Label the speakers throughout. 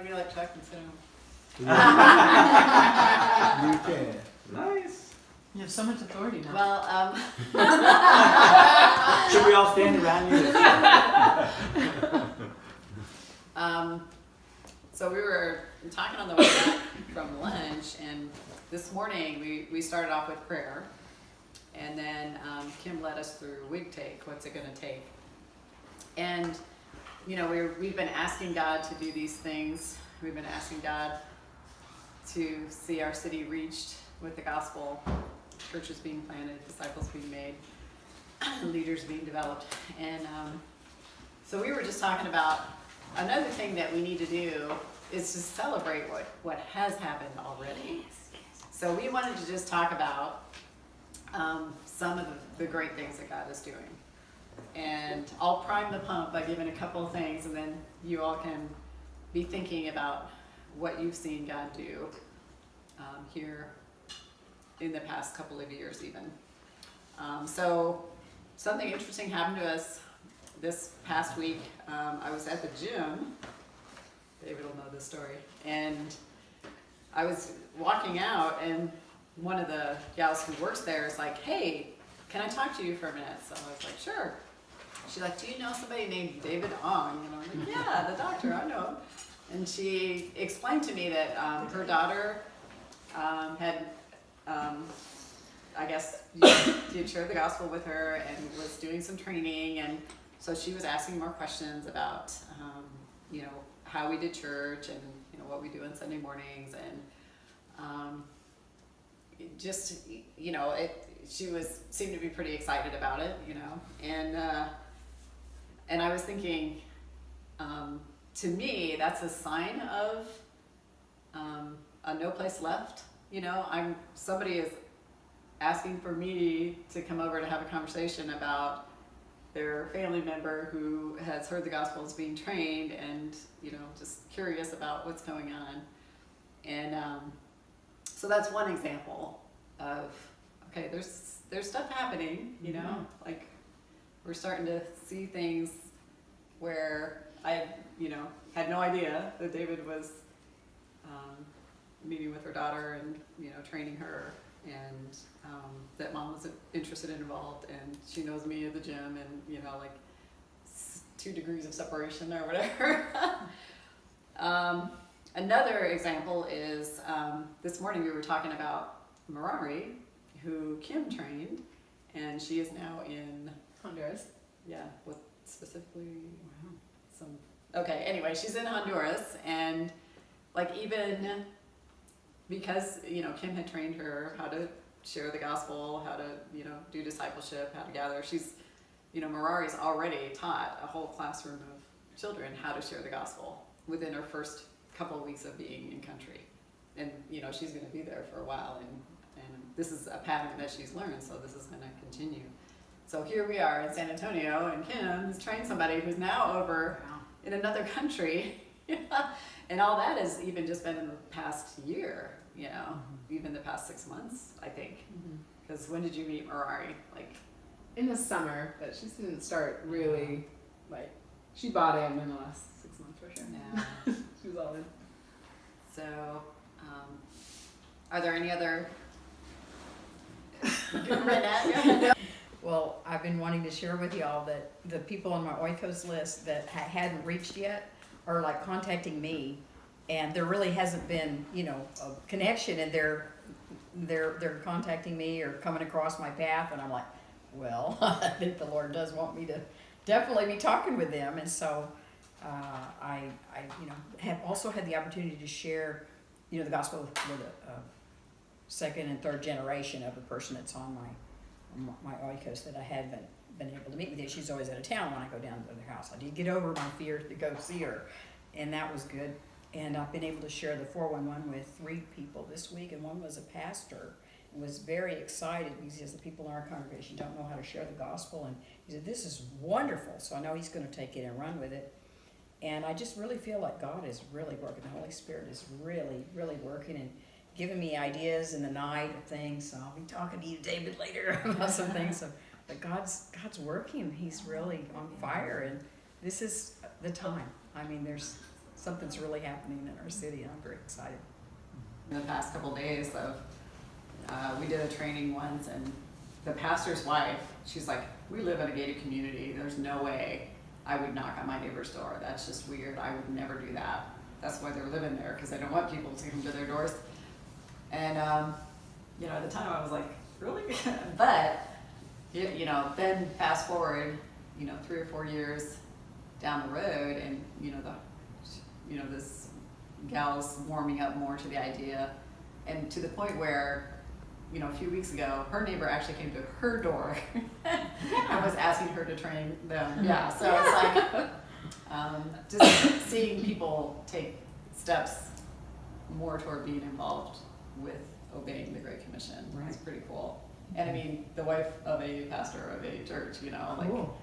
Speaker 1: want to be like Chuck and sit
Speaker 2: You can.
Speaker 3: Nice.
Speaker 4: You have so much authority now.
Speaker 1: Well,
Speaker 3: Should we all stand around you?
Speaker 1: so we were talking on the way back from lunch, and this morning we started off with prayer, and then Kim led us through wig take. What's it going to take? And you know, we've been asking God to do these things. We've been asking God to see our city reached with the gospel, churches being planted, disciples being made, leaders being developed. And so we were just talking about another thing that we need to do is to celebrate what has happened already. So we wanted to just talk about some of the great things that God is doing. And I'll prime the pump by giving a couple of things, and then you all can be thinking about what you've seen God do here in the past couple of years even. So something interesting happened to us this past week. I was at the gym. David will know this story. And I was walking out, and one of the gals who works there is like, "Hey, can I talk to you for a minute?" So I was like, "Sure." She's like, "Do you know somebody named David Ong?" And I'm like, "Yeah, the doctor, I know him." And she explained to me that her daughter had, I guess, did share the gospel with her and was doing some training. And so she was asking more questions about, you know, how we did church and, you know, what we do on Sunday mornings. And just, you know, she seemed to be pretty excited about it, you know. And I was thinking, to me, that's a sign of a no place left. You know, somebody is asking for me to come over to have a conversation about their family member who has heard the gospel is being trained and, you know, just curious about what's going on. And so that's one example of, okay, there's stuff happening, you know, like we're starting to see things where I, you know, had no idea that David was meeting with her daughter and, you know, training her, and that mom was interested and involved, and she knows me at the gym, and, you know, like 2 degrees of separation or whatever. Another example is this morning we were talking about Merari, who Kim trained, and she is now in
Speaker 4: Honduras.
Speaker 1: Yeah, what specifically? Wow. Okay, anyway, she's in Honduras, and like even because, you know, Kim had trained her how to share the gospel, how to, you know, do discipleship, how to gather. She's, you know, Merari's already taught a whole classroom of children how to share the gospel within her first couple of weeks of being in country. And, you know, she's going to be there for a while, and this is a pattern that she's learned, so this is going to continue. So here we are in San Antonio, and Kim has trained somebody who's now over in another country. And all that has even just been in the past year, you know, even the past 6 months, I think. Because when did you meet Merari? Like
Speaker 4: in the summer, but she didn't start really, like, she bought in the last 6 months for sure.
Speaker 1: Yeah.
Speaker 4: She was all in.
Speaker 1: So, are there any other?
Speaker 5: Well, I've been wanting to share with y'all that the people on my Oikos list that hadn't reached yet are like contacting me, and there really hasn't been, you know, a connection, and they're contacting me or coming across my path, and I'm like, well, I think the Lord does want me to definitely be talking with them. And so I you know, have also had the opportunity to share, you know, the gospel with a second and third generation of a person that's on my Oikos that I haven't been able to meet with yet. She's always out of town when I go down to their house. I did get over my fear to go see her, and that was good. And I've been able to share the 411 with 3 people this week, and one was a pastor and was very excited because he says the people in our congregation don't know how to share the gospel, and he said, this is wonderful. So I know he's going to take it and run with it. And I just really feel like God is really working. The Holy Spirit is really, really working and giving me ideas in the night of things. So I'll be talking to you, David, later about some things. So, but God's working. He's really on fire, and this is the time. I mean, there's something's really happening in our city, and I'm very excited.
Speaker 1: In the past couple days of, we did a training once, and the pastor's wife, she's like, we live in a gated community, there's no way I would knock on my neighbor's door, that's just weird, I would never do that. That's why they're living there, because they don't want people to come to their doors. And, you know, at the time I was like, really? But, then fast forward, 3 or 4 years down the road, and, this gal's warming up more to the idea, and to the point where, a few weeks ago, her neighbor actually came to her door and was asking her to train them. Yeah, so it's like, just seeing people take steps more toward being involved with obeying the Great Commission is pretty cool. And I mean, the wife of a pastor of a church,
Speaker 5: Cool.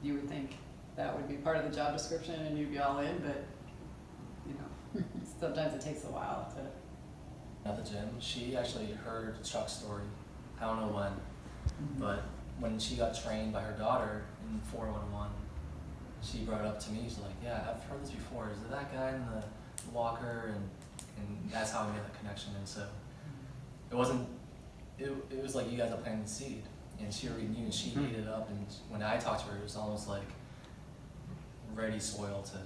Speaker 1: you would think that would be part of the job description and you'd be all in, but sometimes it takes a while to.
Speaker 2: At the gym, she actually heard Chuck's story. I don't know when, but when she got trained by her daughter in 411, she brought it up to me. She's like, "Yeah, I've heard this before. Is it that guy in the walker?" And that's how we made that connection. And so it wasn't. It was like you guys are planting the seed, and she already knew, and she ate it up. And when I talked to her, it was almost like ready soil to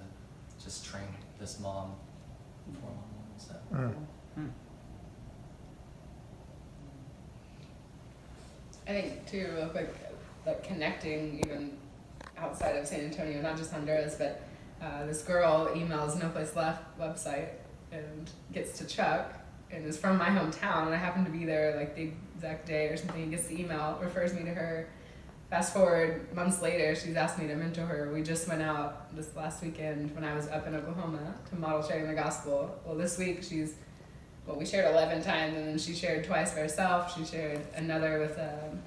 Speaker 2: just train this mom in 411. So.
Speaker 4: I think too, real quick, like connecting even outside of San Antonio, not just Honduras, but this girl emails No Place Left website and gets to Chuck and is from my hometown, and I happen to be there like the exact day or something. He gets the email, refers me to her. Fast forward months later, she's asked me to mentor her. We just went out this last weekend when I was up in Oklahoma to model sharing the gospel. Well, this week we shared 11 times, and then she shared twice by herself. She shared another with a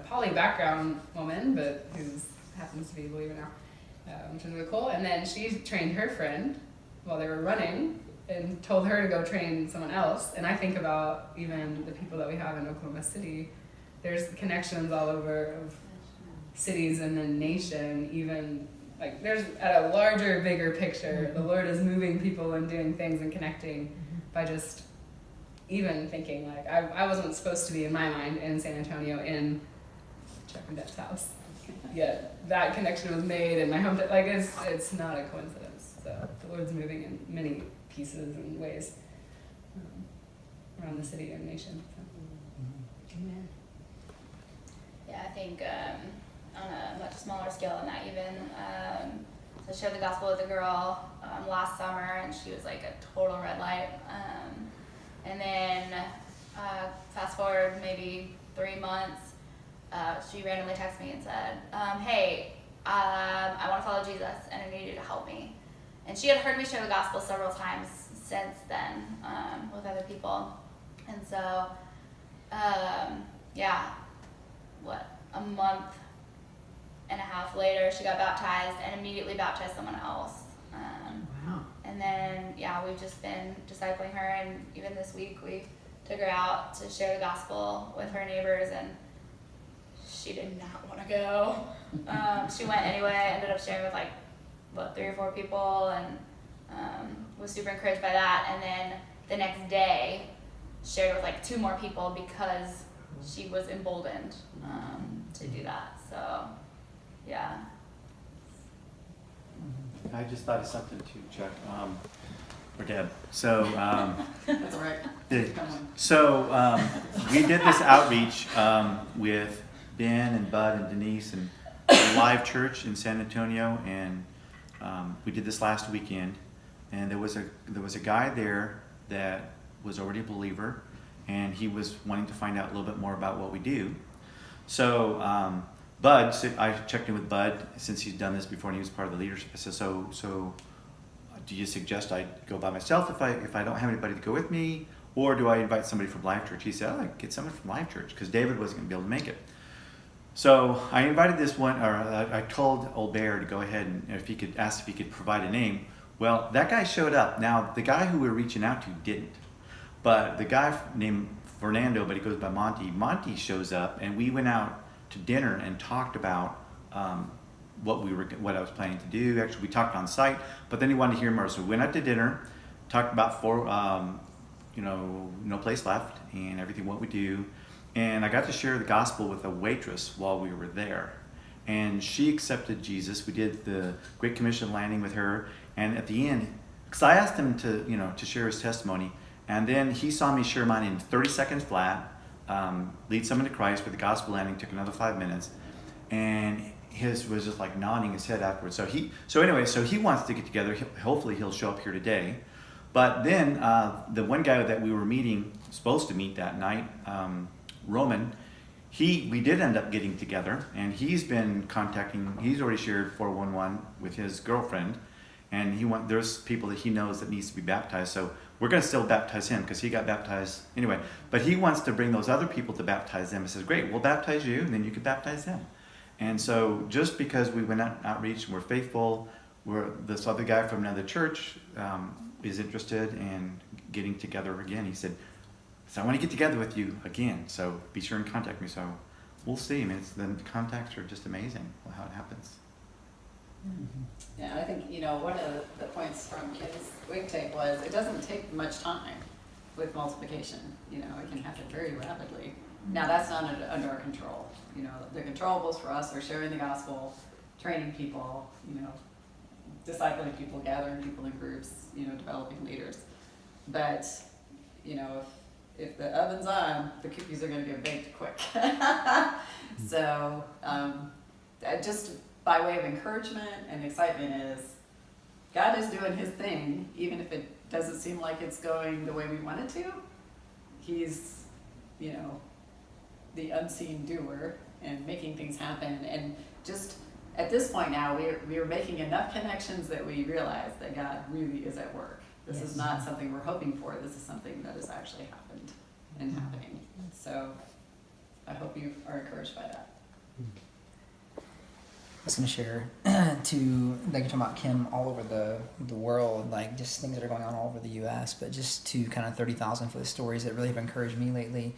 Speaker 4: poly background woman, but who happens to be a believer now, which is really cool. And then she trained her friend while they were running and told her to go train someone else. And I think about even the people that we have in Oklahoma City. There's connections all over of cities and the nation, even like there's at a larger, bigger picture, the Lord is moving people and doing things and connecting by just even thinking like I wasn't supposed to be in my mind in San Antonio in Chuck and Deb's house, yet that connection was made in my home. Like it's not a coincidence. So the Lord's moving in many pieces and ways around the city and nation. So.
Speaker 5: Amen.
Speaker 6: Yeah, I think on a much smaller scale than that even. So I shared the gospel with a girl last summer, and she was like a total red light. And then fast forward maybe 3 months, she randomly texted me and said, hey, I want to follow Jesus and I need you to help me. And she had heard me share the gospel several times since then with other people. And so, a month and a half later, she got baptized and immediately baptized someone else.
Speaker 5: Wow.
Speaker 6: And then, we've just been discipling her, and even this week we took her out to share the gospel with her neighbors, and she did not want to go. She went anyway, ended up sharing with 3 or 4 people, and was super encouraged by that. And then the next day, shared with 2 more people because she was emboldened to do that. So, yeah.
Speaker 3: I just thought of something too, Chuck, or Deb. So,
Speaker 1: That's all right.
Speaker 3: we did this outreach with Ben and Bud and Denise and Live Church in San Antonio, and we did this last weekend. And there was a guy there that was already a believer, and he was wanting to find out a little bit more about what we do. So Bud, I checked in with Bud since he's done this before and he was part of the leadership. I said, so do you suggest I go by myself if I don't have anybody to go with me, or do I invite somebody from Life Church? He said, I'd like to get somebody from Life Church because David wasn't going to be able to make it. So I invited this one, or I told Old Bear to go ahead and if he could provide a name. Well, that guy showed up. Now, the guy who we were reaching out to didn't. But the guy named Fernando, but he goes by Monty shows up, and we went out to dinner and talked about what I was planning to do. Actually, we talked on site, but then he wanted to hear more. So we went out to dinner, talked about no place left and everything, what we do. And I got to share the gospel with a waitress while we were there. And she accepted Jesus. We did the Great Commission landing with her. And at the end, because I asked him to share his testimony, and then he saw me share mine in 30 seconds flat, lead someone to Christ with the gospel landing, took another 5 minutes. And his was just like nodding his head afterwards. So he wants to get together. Hopefully he'll show up here today. But then the one guy that we were supposed to meet that night, Roman, we did end up getting together, and he's been contacting. He's already shared 411 with his girlfriend, and there's people that he knows that needs to be baptized. So we're going to still baptize him because he got baptized anyway. But he wants to bring those other people to baptize them. He says, "Great, we'll baptize you, and then you can baptize them." And so just because we went out outreach and we're faithful, this other guy from another church is interested in getting together again. He said, "So I want to get together with you again, so be sure and contact me." So we'll see. I mean, the contacts are just amazing how it happens.
Speaker 1: Yeah, I think, one of the points from Kim's wig tape was it doesn't take much time with multiplication. It can happen very rapidly. Now, that's not under our control. The controllables for us are sharing the gospel, training people, discipling people, gathering people in groups, developing leaders. But, if the oven's on, the cookies are going to get baked quick. So, just by way of encouragement and excitement is God is doing his thing, even if it doesn't seem like it's going the way we want it to. He's, the unseen doer and making things happen. And just at this point now, we're making enough connections that we realize that God really is at work. This is not something we're hoping for. This is something that has actually happened and happening. So I hope you are encouraged by that.
Speaker 7: I was going to share like you're talking about Kim all over the world, like just things that are going on all over the U.S., but just to kind of 30,000 for the stories that really have encouraged me lately.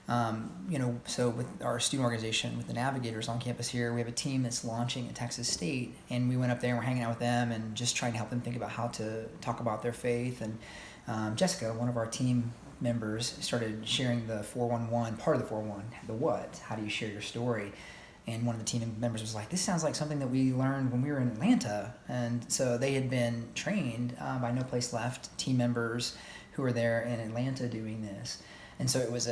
Speaker 7: So with our student organization, with the Navigators on campus here, we have a team that's launching at Texas State, and we went up there and we're hanging out with them and just trying to help them think about how to talk about their faith. And Jessica, one of our team members, started sharing the 411, part of the 411, the what, how do you share your story? And one of the team members was like, "This sounds like something that we learned when we were in Atlanta." And so they had been trained by No Place Left team members who were there in Atlanta doing this. And so it was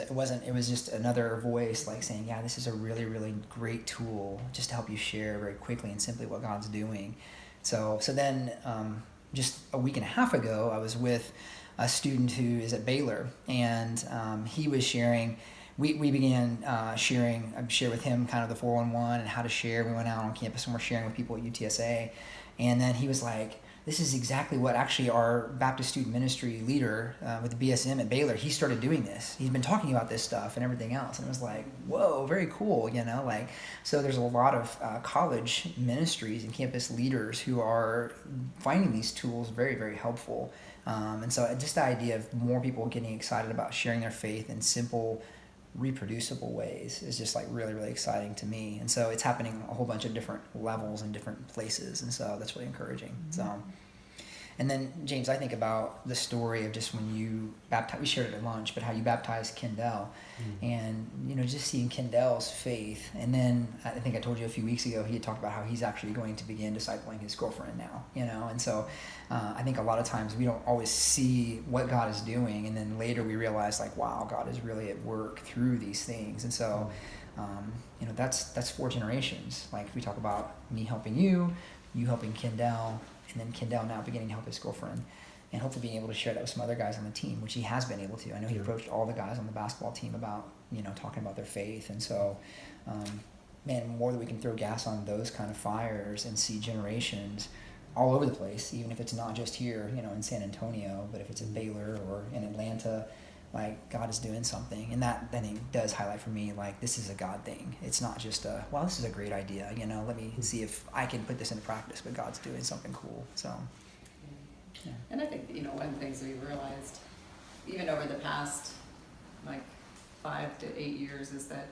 Speaker 7: just another voice like saying, "Yeah, this is a really, really great tool just to help you share very quickly and simply what God's doing." So then just a week and a half ago, I was with a student who is at Baylor, and he was sharing. We began share with him kind of the 411 and how to share. We went out on campus and we're sharing with people at UTSA. And then he was like, "This is exactly what actually our Baptist student ministry leader with the BSM at Baylor, he started doing this. He's been talking about this stuff and everything else." And it was like, whoa, very cool, So there's a lot of college ministries and campus leaders who are finding these tools very, very helpful. And so just the idea of more people getting excited about sharing their faith in simple, reproducible ways is just like really, really exciting to me. And so it's happening a whole bunch of different levels and different places, and so that's really encouraging. So, and then James, I think about the story of just when you baptized, we shared it at lunch, but how you baptized Kendall, and just seeing Kendall's faith. And then I think I told you a few weeks ago he had talked about how he's actually going to begin discipling his girlfriend now, and so I think a lot of times we don't always see what God is doing, and then later we realize like, wow, God is really at work through these things. And so that's 4 generations. Like if we talk about me helping you helping Kendall, and then Kendall now beginning to help his girlfriend, and hopefully being able to share that with some other guys on the team, which he has been able to. I know he approached all the guys on the basketball team about, talking about their faith. And so, more that we can throw gas on those kind of fires and see generations all over the place, even if it's not just here, in San Antonio, but if it's in Baylor or in Atlanta, like God is doing something. And that, I think, does highlight for me, like, this is a God thing. It's not just this is a great idea, let me see if I can put this into practice, but God's doing something cool. So, yeah.
Speaker 1: And I think, one of the things we realized, even over the past, 5 to 8 years, is that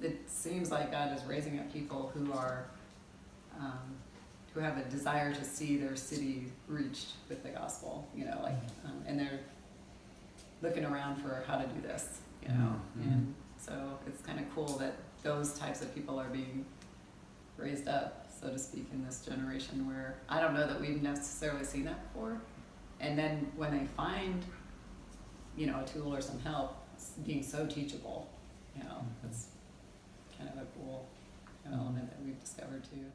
Speaker 1: it seems like God is raising up people who are who have a desire to see their city reached with the gospel, you know, like, and they're looking around for how to do this, you know, and so it's kind of cool that those types of people are being raised up, so to speak, in this generation where I don't know that we've necessarily seen that before. And then when they find, you know, a tool or some help, it's being so teachable, you know, it's kind of a cool element that we've discovered too.